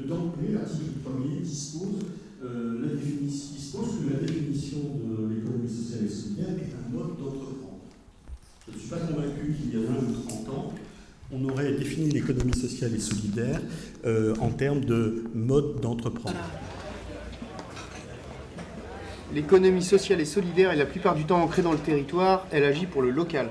d'emblée, l'article 1er dispose que la définition de l'économie sociale et solidaire est un mode d'entreprendre. Je ne suis pas convaincu qu'il y a 20 ou 30 ans, on aurait défini l'économie sociale et solidaire en termes de mode d'entreprendre. L'économie sociale et solidaire est la plupart du temps ancrée dans le territoire, elle agit pour le local.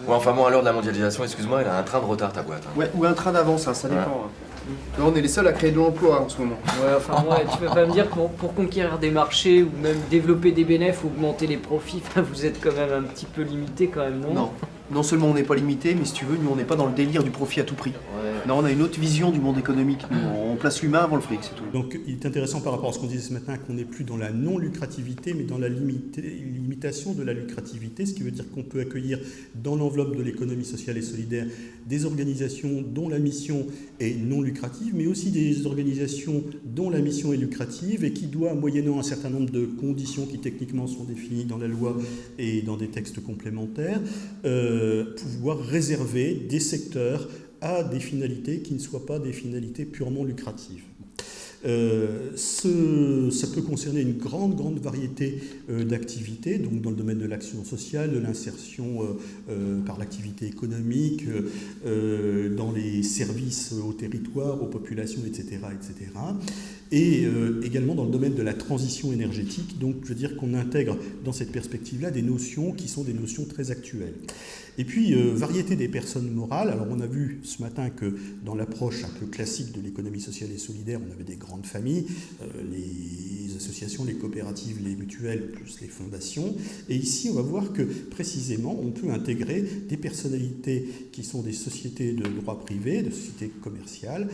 Ouais, enfin bon, à l'heure de la mondialisation, excuse-moi, elle a un train de retard ta boîte. Ouais, ou un train d'avance, ça dépend. Ouais. Là, on est les seuls à créer de l'emploi en ce moment. Ouais, enfin, ouais, tu peux pas me dire que pour conquérir des marchés ou même développer des bénéfices, augmenter les profits, vous êtes quand même un petit peu limité quand même, non? Non. Non seulement on n'est pas limité, mais si tu veux, nous on n'est pas dans le délire du profit à tout prix. Ouais. Non, on a une autre vision du monde économique. Nous, on place l'humain avant le fric, c'est tout. Donc il est intéressant par rapport à ce qu'on disait ce matin qu'on n'est plus dans la non-lucrativité, mais dans la limitation de la lucrativité, ce qui veut dire qu'on peut accueillir dans l'enveloppe de l'économie sociale et solidaire des organisations dont la mission est non lucrative, mais aussi des organisations dont la mission est lucrative et qui doit, moyennant un certain nombre de conditions qui techniquement sont définies dans la loi et dans des textes complémentaires, pouvoir réserver des secteurs à des finalités qui ne soient pas des finalités purement lucratives. Ça peut concerner une grande variété d'activités, donc dans le domaine de l'action sociale, de l'insertion par l'activité économique, dans les services au territoire, aux populations, etc. Et également dans le domaine de la transition énergétique. Donc je veux dire qu'on intègre dans cette perspective-là des notions qui sont des notions très actuelles. Et puis, variété des personnes morales. Alors, on a vu ce matin que dans l'approche un peu classique de l'économie sociale et solidaire, on avait des grandes familles, les associations, les coopératives, les mutuelles, plus les fondations. Et ici, on va voir que, précisément, on peut intégrer des personnalités qui sont des sociétés de droit privé, de sociétés commerciales,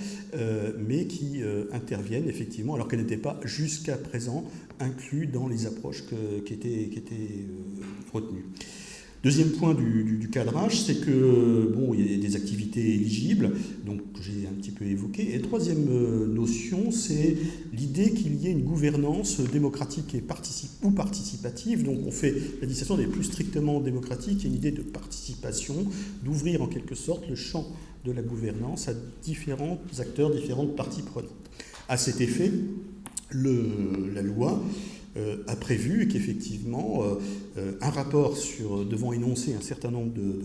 mais qui interviennent, effectivement, alors qu'elles n'étaient pas, jusqu'à présent, incluses dans les approches qui étaient retenues. Deuxième point du cadrage, c'est que bon, il y a des activités éligibles, donc que j'ai un petit peu évoqué. Et troisième notion, c'est l'idée qu'il y ait une gouvernance démocratique et participative. Donc on fait la distinction des plus strictement démocratiques. Il y a une idée de participation, d'ouvrir en quelque sorte le champ de la gouvernance à différents acteurs, différentes parties prenantes. À cet effet, la loi a prévu qu'effectivement un rapport devant énoncer un certain nombre de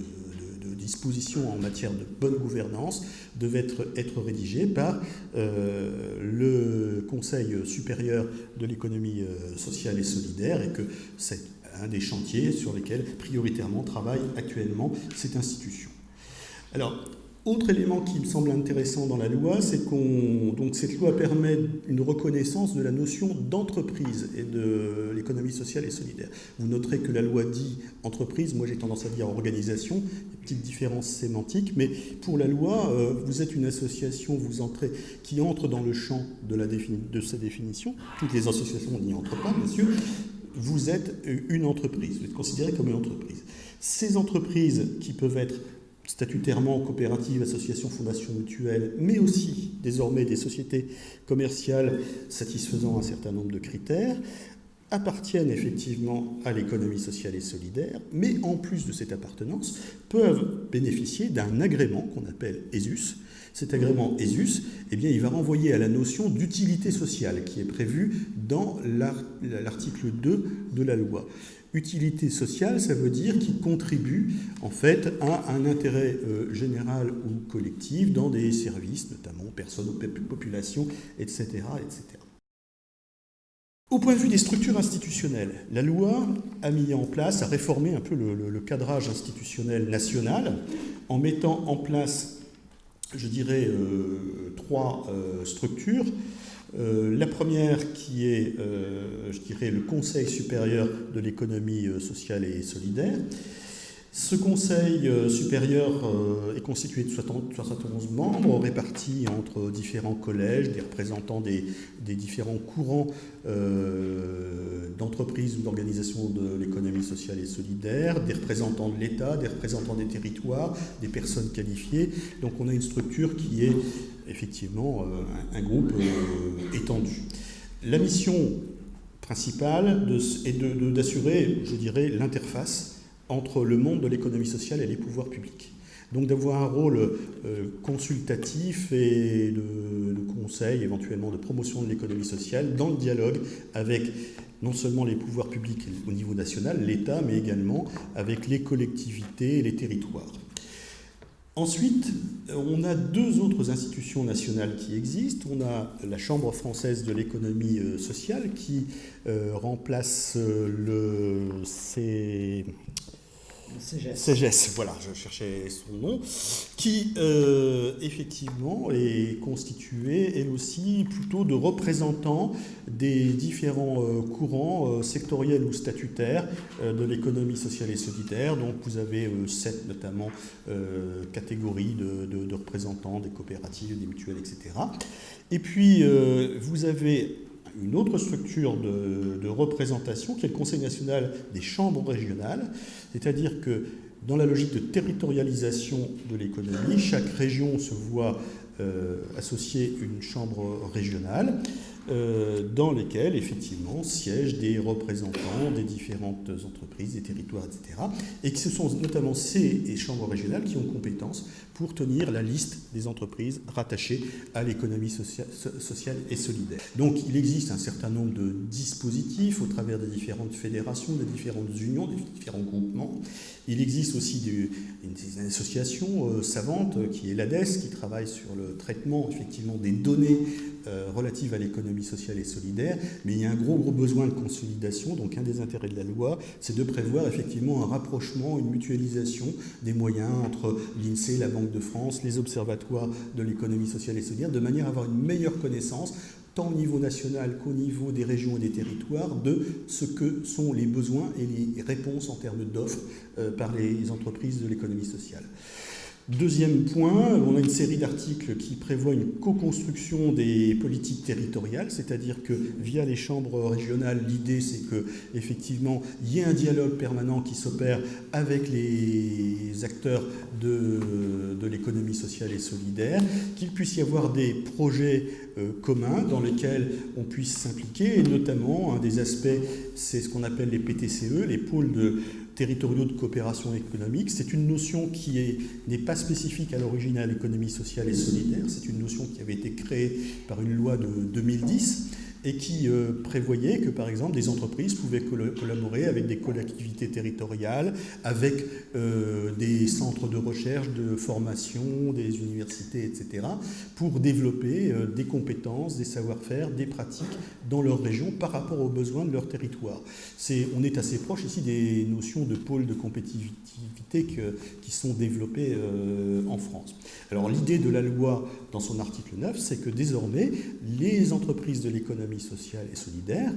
dispositions en matière de bonne gouvernance devait être rédigé par le Conseil supérieur de l'économie sociale et solidaire et que c'est un des chantiers sur lesquels prioritairement travaille actuellement cette institution. Alors, autre élément qui me semble intéressant dans la loi, c'est donc cette loi permet une reconnaissance de la notion d'entreprise et de l'économie sociale et solidaire. Vous noterez que la loi dit entreprise, moi j'ai tendance à dire organisation, une petite différence sémantique, mais pour la loi, vous êtes une association, qui entre dans le champ de sa définition. Toutes les associations n'y entrent pas, bien sûr. Vous êtes une entreprise, vous êtes considéré comme une entreprise. Ces entreprises qui peuvent être statutairement coopératives, associations, fondations mutuelles, mais aussi désormais des sociétés commerciales satisfaisant un certain nombre de critères, appartiennent effectivement à l'économie sociale et solidaire, mais en plus de cette appartenance, peuvent bénéficier d'un agrément qu'on appelle ESUS. Cet agrément ESUS, eh bien, il va renvoyer à la notion d'utilité sociale qui est prévue dans l'article 2 de la loi. Utilité sociale, ça veut dire qu'il contribue en fait à un intérêt général ou collectif dans des services, notamment personnes, populations, etc., etc. Au point de vue des structures institutionnelles, la loi a mis en place, a réformé un peu le cadrage institutionnel national en mettant en place, je dirais, trois structures. La première qui est, je dirais, le Conseil supérieur de l'économie sociale et solidaire. Ce Conseil supérieur est constitué de 71 membres répartis entre différents collèges, des représentants des différents courants d'entreprises ou d'organisations de l'économie sociale et solidaire, des représentants de l'État, des représentants des territoires, des personnes qualifiées. Donc on a une structure qui est effectivement un groupe étendu. La mission principale est d'assurer, je dirais, l'interface entre le monde de l'économie sociale et les pouvoirs publics. Donc d'avoir un rôle consultatif et de conseil, éventuellement de promotion de l'économie sociale, dans le dialogue avec non seulement les pouvoirs publics au niveau national, l'État, mais également avec les collectivités et les territoires. Ensuite, on a deux autres institutions nationales qui existent. On a la Chambre française de l'économie sociale qui remplace le CGES, voilà, je cherchais son nom, qui effectivement est constituée, elle aussi, plutôt de représentants des différents courants sectoriels ou statutaires de l'économie sociale et solidaire. Donc vous avez 7 notamment catégories de représentants des coopératives, des mutuelles, etc. Et puis vous avez une autre structure de représentation qui est le Conseil national des chambres régionales, c'est-à-dire que dans la logique de territorialisation de l'économie, chaque région se voit associer une chambre régionale dans lesquelles effectivement siègent des représentants des différentes entreprises, des territoires, etc. Et que ce sont notamment ces chambres régionales qui ont compétence pour tenir la liste des entreprises rattachées à l'économie sociale et solidaire. Donc il existe un certain nombre de dispositifs au travers des différentes fédérations, des différentes unions, des différents groupements. Il existe aussi une association savante qui est l'ADES, qui travaille sur le traitement effectivement des données relatives à l'économie sociale et solidaire, mais il y a un gros besoin de consolidation. Donc un des intérêts de la loi, c'est de prévoir effectivement un rapprochement, une mutualisation des moyens entre l'INSEE, la Banque de France, les observatoires de l'économie sociale et solidaire, de manière à avoir une meilleure connaissance tant au niveau national qu'au niveau des régions et des territoires, de ce que sont les besoins et les réponses en termes d'offres par les entreprises de l'économie sociale. Deuxième point, on a une série d'articles qui prévoient une co-construction des politiques territoriales, c'est-à-dire que via les chambres régionales, l'idée c'est qu'effectivement il y ait un dialogue permanent qui s'opère avec les acteurs de l'économie sociale et solidaire, qu'il puisse y avoir des projets communs dans lesquels on puisse s'impliquer, et notamment un des aspects, c'est ce qu'on appelle les PTCE, les pôles territoriaux de coopération économique. C'est une notion qui n'est pas spécifique à l'origine à l'économie sociale et solidaire. C'est une notion qui avait été créée par une loi de 2010 et qui prévoyait que, par exemple, des entreprises pouvaient collaborer avec des collectivités territoriales, avec des centres de recherche, de formation, des universités, etc., pour développer des compétences, des savoir-faire, des pratiques dans leur région par rapport aux besoins de leur territoire. On est assez proche ici des notions de pôles de compétitivité qui sont développées en France. Alors l'idée de la loi dans son article 9, c'est que désormais, les entreprises de l'économie sociale et solidaire,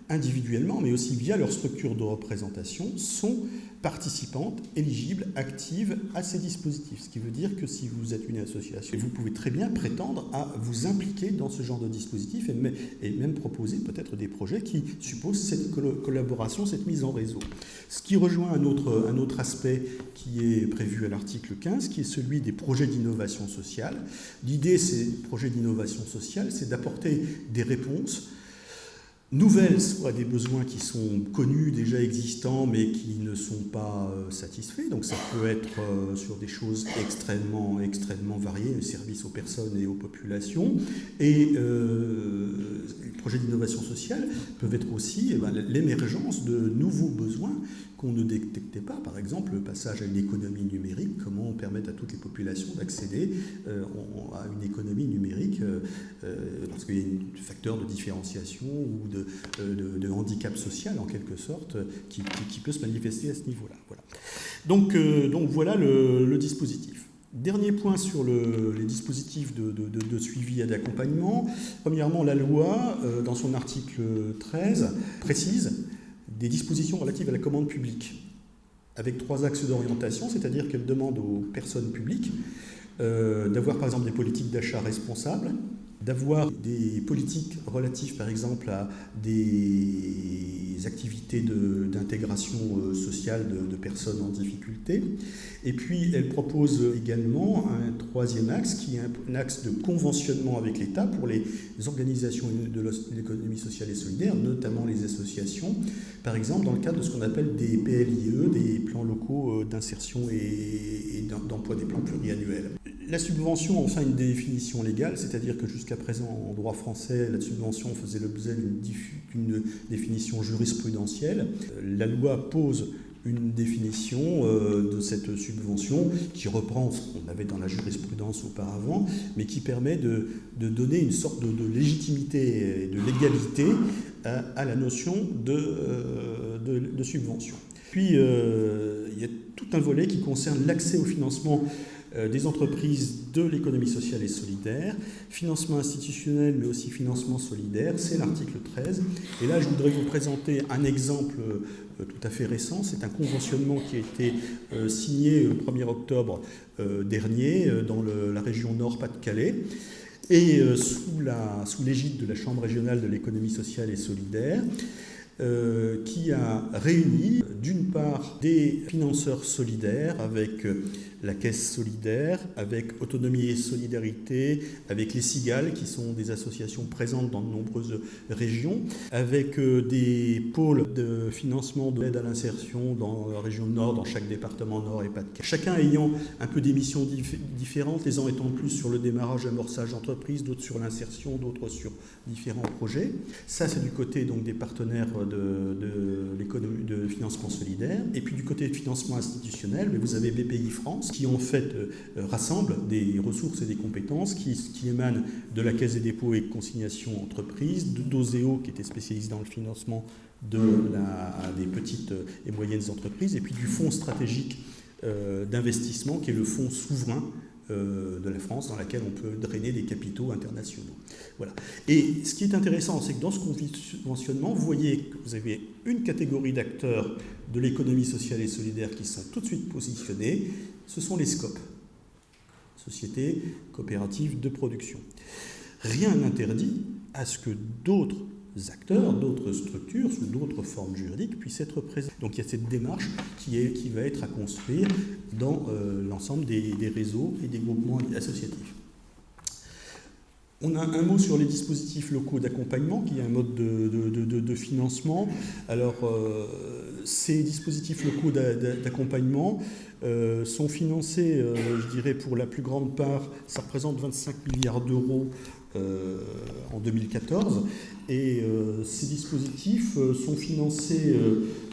individuellement, mais aussi via leur structure de représentation, sont participantes, éligibles, actives à ces dispositifs. Ce qui veut dire que si vous êtes une association, vous pouvez très bien prétendre à vous impliquer dans ce genre de dispositif et même proposer peut-être des projets qui supposent cette collaboration, cette mise en réseau. Ce qui rejoint un autre aspect qui est prévu à l'article 15, qui est celui des projets d'innovation sociale. L'idée, ces projets d'innovation sociale, c'est d'apporter des réponses nouvelles, soit des besoins qui sont connus, déjà existants, mais qui ne sont pas satisfaits. Donc ça peut être sur des choses extrêmement variées, services aux personnes et aux populations. Et les projets d'innovation sociale peuvent être aussi l'émergence de nouveaux besoins qu'on ne détectait pas. Par exemple, le passage à une économie numérique, comment permettre à toutes les populations d'accéder à une économie numérique, parce qu'il y a un facteur de différenciation ou de handicap social, en quelque sorte, qui peut se manifester à ce niveau-là. Voilà. Donc voilà le dispositif. Dernier point sur les dispositifs de suivi et d'accompagnement. Premièrement, la loi, dans son article 13, précise des dispositions relatives à la commande publique, avec 3 axes d'orientation, c'est-à-dire qu'elle demande aux personnes publiques d'avoir par exemple des politiques d'achat responsables, d'avoir des politiques relatives par exemple à des activités d'intégration sociale de personnes en difficulté. Et puis elle propose également un troisième axe qui est un axe de conventionnement avec l'État pour les organisations de l'économie sociale et solidaire, notamment les associations, par exemple dans le cadre de ce qu'on appelle des PLIE, des plans locaux d'insertion et d'emploi, des plans pluriannuels. La subvention a enfin une définition légale, c'est-à-dire que jusqu'à présent, en droit français, la subvention faisait l'objet d'une définition jurisprudentielle. La loi pose une définition de cette subvention qui reprend ce qu'on avait dans la jurisprudence auparavant, mais qui permet de donner une sorte de légitimité et de légalité à la notion de subvention. Puis, il y a tout un volet qui concerne l'accès au financement des entreprises de l'économie sociale et solidaire, financement institutionnel mais aussi financement solidaire, c'est l'article 13. Et là je voudrais vous présenter un exemple tout à fait récent, c'est un conventionnement qui a été signé le 1er octobre dernier dans la région Nord-Pas-de-Calais et sous l'égide de la Chambre régionale de l'économie sociale et solidaire, qui a réuni d'une part des financeurs solidaires avec la Caisse solidaire, avec Autonomie et Solidarité, avec les Cigales qui sont des associations présentes dans de nombreuses régions, avec des pôles de financement de l'aide à l'insertion dans la région Nord, dans chaque département Nord et Pas-de-Calais. Chacun ayant un peu des missions différentes, les uns étant plus sur le démarrage, amorçage d'entreprise, d'autres sur l'insertion, d'autres sur différents projets. Ça, c'est du côté donc des partenaires de l'économie de financement solidaire. Et puis du côté de financement institutionnel, vous avez BPI France qui en fait rassemble des ressources et des compétences qui émanent de la Caisse des dépôts et consignations entreprises, de d'Oseo qui était spécialisé dans le financement des petites et moyennes entreprises, et puis du fonds stratégique d'investissement qui est le fonds souverain de la France, dans laquelle on peut drainer des capitaux internationaux. Voilà. Et ce qui est intéressant, c'est que dans ce conventionnement, vous voyez que vous avez une catégorie d'acteurs de l'économie sociale et solidaire qui sont tout de suite positionnés, ce sont les SCOP, sociétés coopératives de production. Rien n'interdit à ce que d'autres acteurs, d'autres structures, sous d'autres formes juridiques puissent être présents. Donc il y a cette démarche qui va être à construire dans l'ensemble des réseaux et des groupements associatifs. On a un mot sur les dispositifs locaux d'accompagnement, qui est un mode de financement. Alors, ces dispositifs locaux d'accompagnement sont financés, je dirais, pour la plus grande part, ça représente 25 milliards d'euros en 2014. Et ces dispositifs sont financés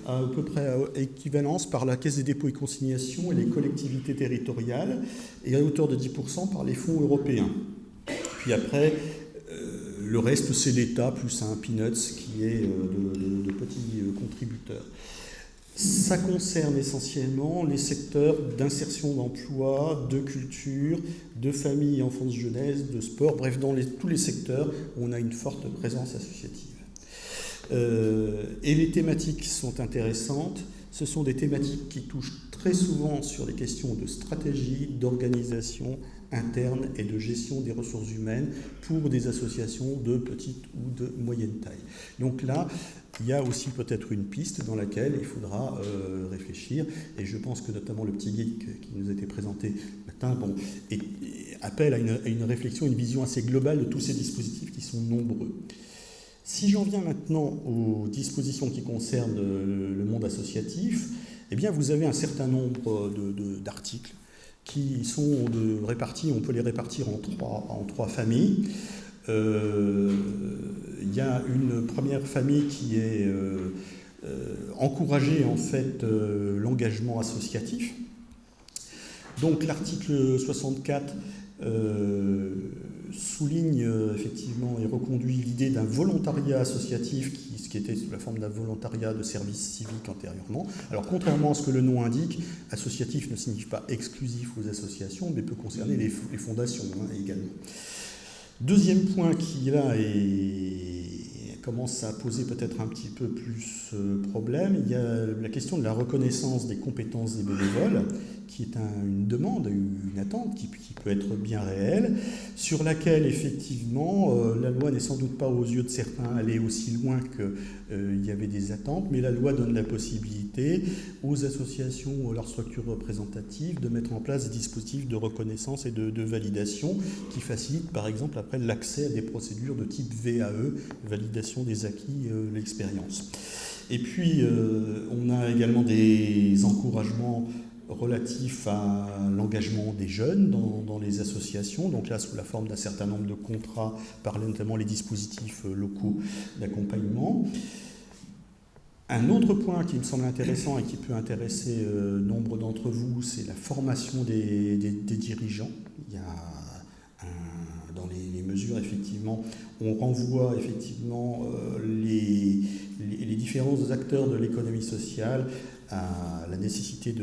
à peu près à équivalence par la Caisse des dépôts et consignations et les collectivités territoriales, et à hauteur de 10% par les fonds européens. Puis après, le reste, c'est l'État, plus un peanuts qui est de petits contributeurs. Ça concerne essentiellement les secteurs d'insertion d'emploi, de culture, de famille, enfance, jeunesse, de sport, bref, dans tous les secteurs où on a une forte présence associative. Et les thématiques sont intéressantes. Ce sont des thématiques qui touchent très souvent sur des questions de stratégie, d'organisation interne et de gestion des ressources humaines pour des associations de petite ou de moyenne taille. Donc là, il y a aussi peut-être une piste dans laquelle il faudra réfléchir, et je pense que notamment le petit guide qui nous a été présenté ce matin appelle à une réflexion, une vision assez globale de tous ces dispositifs qui sont nombreux. Si j'en viens maintenant aux dispositions qui concernent le monde associatif, eh bien vous avez un certain nombre d'articles qui sont répartis, on peut les répartir en trois familles. Il y a une première famille qui est encourager en fait l'engagement associatif. Donc l'article 64 souligne effectivement et reconduit l'idée d'un volontariat associatif qui était sous la forme d'un volontariat de service civique antérieurement. Alors contrairement à ce que le nom indique, associatif ne signifie pas exclusif aux associations, mais peut concerner les fondations également. Deuxième point qui là est commence à poser peut-être un petit peu plus problème. Il y a la question de la reconnaissance des compétences des bénévoles, qui est une demande, une attente qui peut être bien réelle, sur laquelle effectivement la loi n'est sans doute pas aux yeux de certains allée aussi loin qu'il y avait des attentes, mais la loi donne la possibilité aux associations ou à leurs structures représentatives de mettre en place des dispositifs de reconnaissance et de validation qui facilitent par exemple après l'accès à des procédures de type VAE, validation des acquis, l'expérience. Et puis on a également des encouragements relatifs à l'engagement des jeunes dans les associations, donc là sous la forme d'un certain nombre de contrats par notamment les dispositifs locaux d'accompagnement. Un autre point qui me semble intéressant et qui peut intéresser nombre d'entre vous, c'est la formation des dirigeants. Il y a dans les mesures, effectivement, on renvoie effectivement les différents acteurs de l'économie sociale à la nécessité de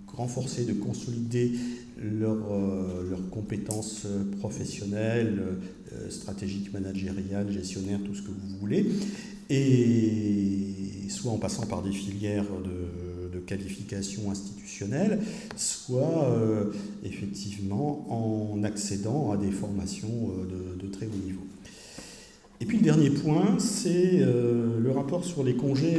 renforcer, de consolider leurs compétences professionnelles, stratégiques, managériales, gestionnaires, tout ce que vous voulez, et soit en passant par des filières de qualification institutionnelle, soit effectivement en accédant à des formations de très haut niveau. Et puis le dernier point, c'est le rapport sur les congés,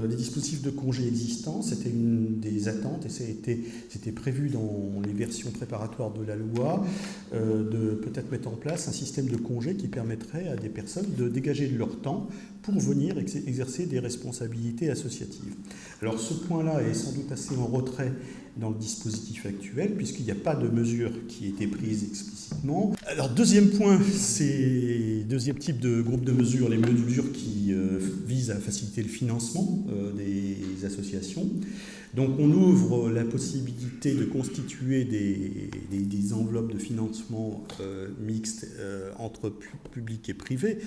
les dispositifs de congés existants. C'était une des attentes et c'était prévu dans les versions préparatoires de la loi de peut-être mettre en place un système de congés qui permettrait à des personnes de dégager de leur temps pour venir exercer des responsabilités associatives. Alors ce point-là est sans doute assez en retrait dans le dispositif actuel, puisqu'il n'y a pas de mesure qui ait été prise explicitement. Alors deuxième point, c'est deuxième type de groupe de mesures, les mesures qui visent à faciliter le financement des associations. Donc on ouvre la possibilité de constituer des enveloppes de financement mixtes entre public et privé.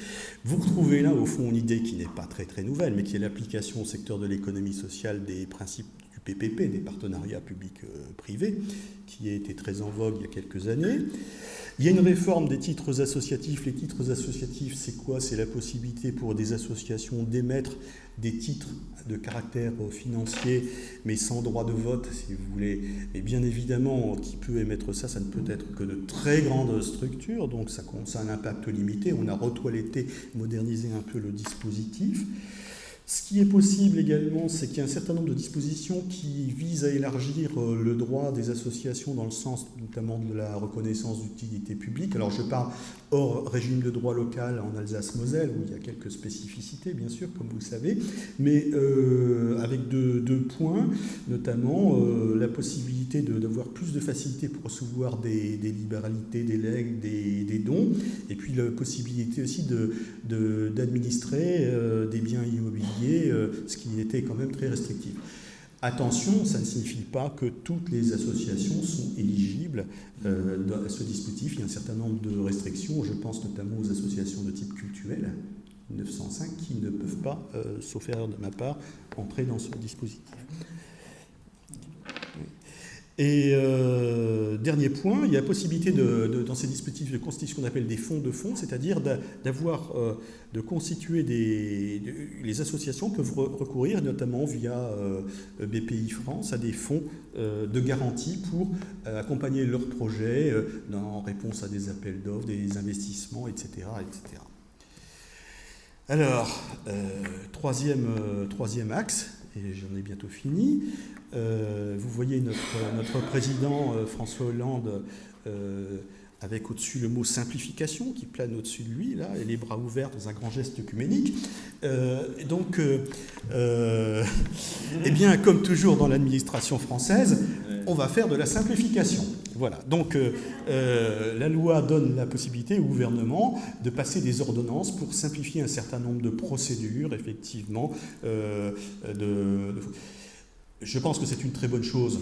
Vous retrouvez là au fond une idée qui n'est pas très nouvelle, mais qui est l'application au secteur de l'économie sociale des principes du PPP, des partenariats publics-privés, qui a été très en vogue il y a quelques années. Il y a une réforme des titres associatifs. Les titres associatifs, c'est quoi? C'est la possibilité pour des associations d'émettre des titres de caractère financier, mais sans droit de vote, si vous voulez. Et bien évidemment, qui peut émettre ça? Ça ne peut être que de très grandes structures, donc ça a un impact limité. On a retoiletté, modernisé un peu le dispositif. Ce qui est possible également, c'est qu'il y a un certain nombre de dispositions qui visent à élargir le droit des associations dans le sens notamment de la reconnaissance d'utilité publique. Alors je parle hors régime de droit local en Alsace-Moselle, où il y a quelques spécificités, bien sûr, comme vous le savez, mais avec deux points, notamment la possibilité d'avoir plus de facilité pour recevoir des libéralités, des legs, des dons, et puis la possibilité aussi d'administrer des biens immobiliers, ce qui était quand même très restrictif. Attention, ça ne signifie pas que toutes les associations sont éligibles à ce dispositif. Il y a un certain nombre de restrictions, je pense notamment aux associations de type cultuel, 905, qui ne peuvent pas, sauf erreur de ma part, entrer dans ce dispositif. Et dernier point, il y a la possibilité dans ces dispositifs de constituer ce qu'on appelle des fonds de fonds, c'est-à-dire de constituer les associations peuvent recourir, notamment via BPI France, à des fonds de garantie pour accompagner leurs projets en réponse à des appels d'offres, des investissements, etc., etc. Alors, troisième axe, et j'en ai bientôt fini. Vous voyez notre président François Hollande avec au-dessus le mot simplification qui plane au-dessus de lui, là, et les bras ouverts dans un grand geste œcuménique. Eh bien, comme toujours dans l'administration française, on va faire de la simplification. Voilà. Donc, la loi donne la possibilité au gouvernement de passer des ordonnances pour simplifier un certain nombre de procédures, effectivement. Je pense que c'est une très bonne chose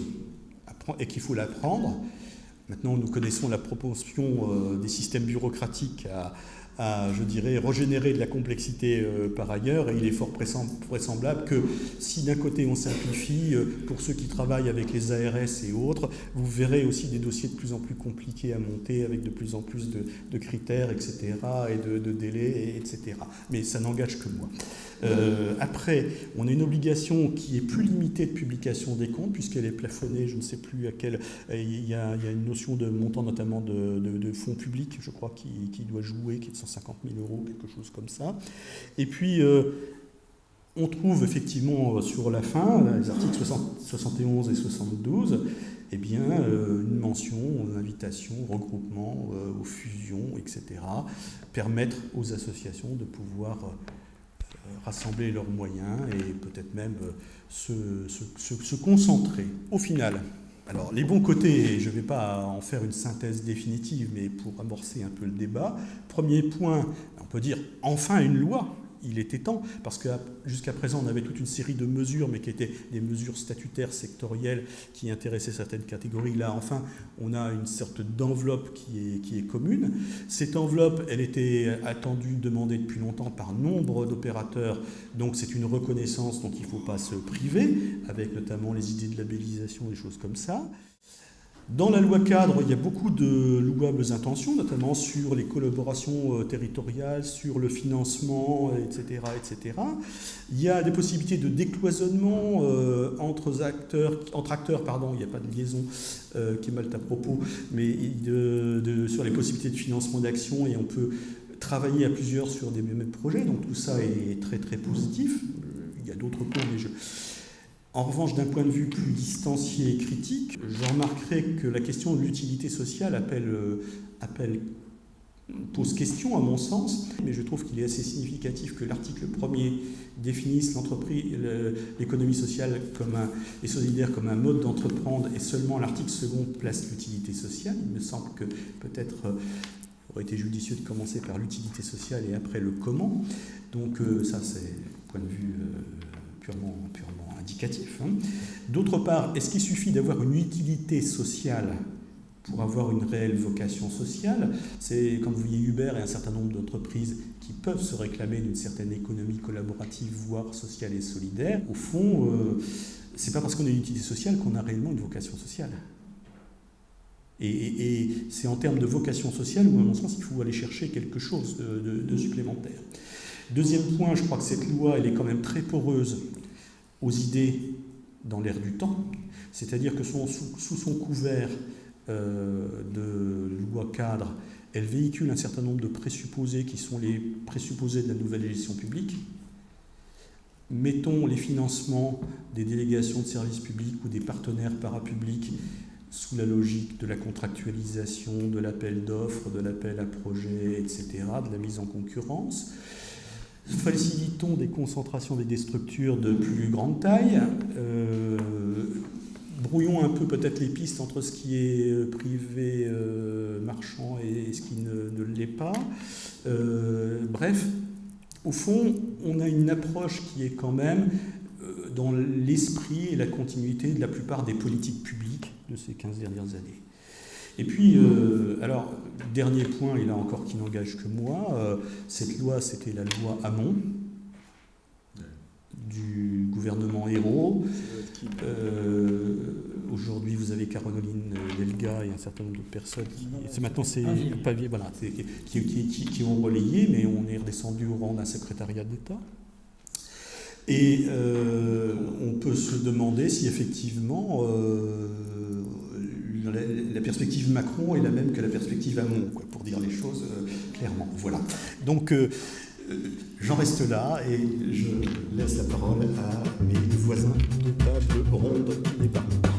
et qu'il faut l'apprendre. Maintenant, nous connaissons la propension des systèmes bureaucratiques je dirais, régénérer de la complexité par ailleurs, et il est fort vraisemblable que si d'un côté on simplifie, pour ceux qui travaillent avec les ARS et autres, vous verrez aussi des dossiers de plus en plus compliqués à monter, avec de plus en plus de critères, etc., et de délais, etc. Mais ça n'engage que moi. Après, on a une obligation qui est plus limitée de publication des comptes, puisqu'elle est plafonnée, je ne sais plus à quel... Il y a une notion de montant notamment de fonds publics, je crois, qui doit jouer, qui est de 150 000 €, quelque chose comme ça. Et puis, on trouve effectivement sur la fin, les articles 71 et 72, eh bien, une mention, une invitation, regroupement, aux fusions, etc., permettre aux associations de pouvoir rassembler leurs moyens et peut-être même se concentrer. Au final, alors les bons côtés, je ne vais pas en faire une synthèse définitive, mais pour amorcer un peu le débat, premier point, on peut dire enfin une loi. Il était temps, parce que jusqu'à présent, on avait toute une série de mesures, mais qui étaient des mesures statutaires, sectorielles, qui intéressaient certaines catégories. Là, enfin, on a une sorte d'enveloppe qui est commune. Cette enveloppe, elle était attendue, demandée depuis longtemps par nombre d'opérateurs, donc c'est une reconnaissance dont il ne faut pas se priver, avec notamment les idées de labellisation, des choses comme ça. Dans la loi cadre, il y a beaucoup de louables intentions, notamment sur les collaborations territoriales, sur le financement, etc., etc. Il y a des possibilités de décloisonnement entre acteurs, il n'y a pas de liaison qui est mal à propos, mais sur les possibilités de financement d'actions, et on peut travailler à plusieurs sur des mêmes projets, donc tout ça est très très positif. Il y a d'autres points, mais En revanche, d'un point de vue plus distancié et critique, je remarquerai que la question de l'utilité sociale pose question à mon sens, mais je trouve qu'il est assez significatif que l'article 1er définisse l'économie sociale et solidaire comme un mode d'entreprendre, et seulement l'article 2 place l'utilité sociale. Il me semble que peut-être aurait été judicieux de commencer par l'utilité sociale et après le comment. Donc ça, c'est un point de vue purement indicatif. D'autre part, est-ce qu'il suffit d'avoir une utilité sociale pour avoir une réelle vocation sociale? C'est, quand vous voyez Uber et un certain nombre d'entreprises qui peuvent se réclamer d'une certaine économie collaborative, voire sociale et solidaire, au fond, c'est pas parce qu'on a une utilité sociale qu'on a réellement une vocation sociale. Et c'est en termes de vocation sociale où, à mon sens, il faut aller chercher quelque chose de supplémentaire. Deuxième point, je crois que cette loi, elle est quand même très poreuse aux idées dans l'air du temps, c'est-à-dire que sous son couvert de loi cadre, elle véhicule un certain nombre de présupposés qui sont les présupposés de la nouvelle gestion publique. Mettons les financements des délégations de services publics ou des partenaires parapublics sous la logique de la contractualisation, de l'appel d'offres, de l'appel à projets, etc., de la mise en concurrence. Facilitons des concentrations des structures de plus grande taille. Brouillons un peu peut-être les pistes entre ce qui est privé, marchand, et ce qui ne l'est pas. Bref, au fond, on a une approche qui est quand même dans l'esprit et la continuité de la plupart des politiques publiques de ces 15 dernières années. Et puis, alors, dernier point, et là encore qui n'engage que moi, cette loi, c'était la loi Hamon, du gouvernement Ayrault. Aujourd'hui, vous avez Caroline Delga et un certain nombre de personnes qui ont relayé, mais on est redescendu au rang d'un secrétariat d'État. Et on peut se demander si effectivement la perspective Macron est la même que la perspective Hamon, pour dire les choses clairement. Voilà. Donc j'en reste là et je laisse la parole à mes voisins de table ronde des parlements.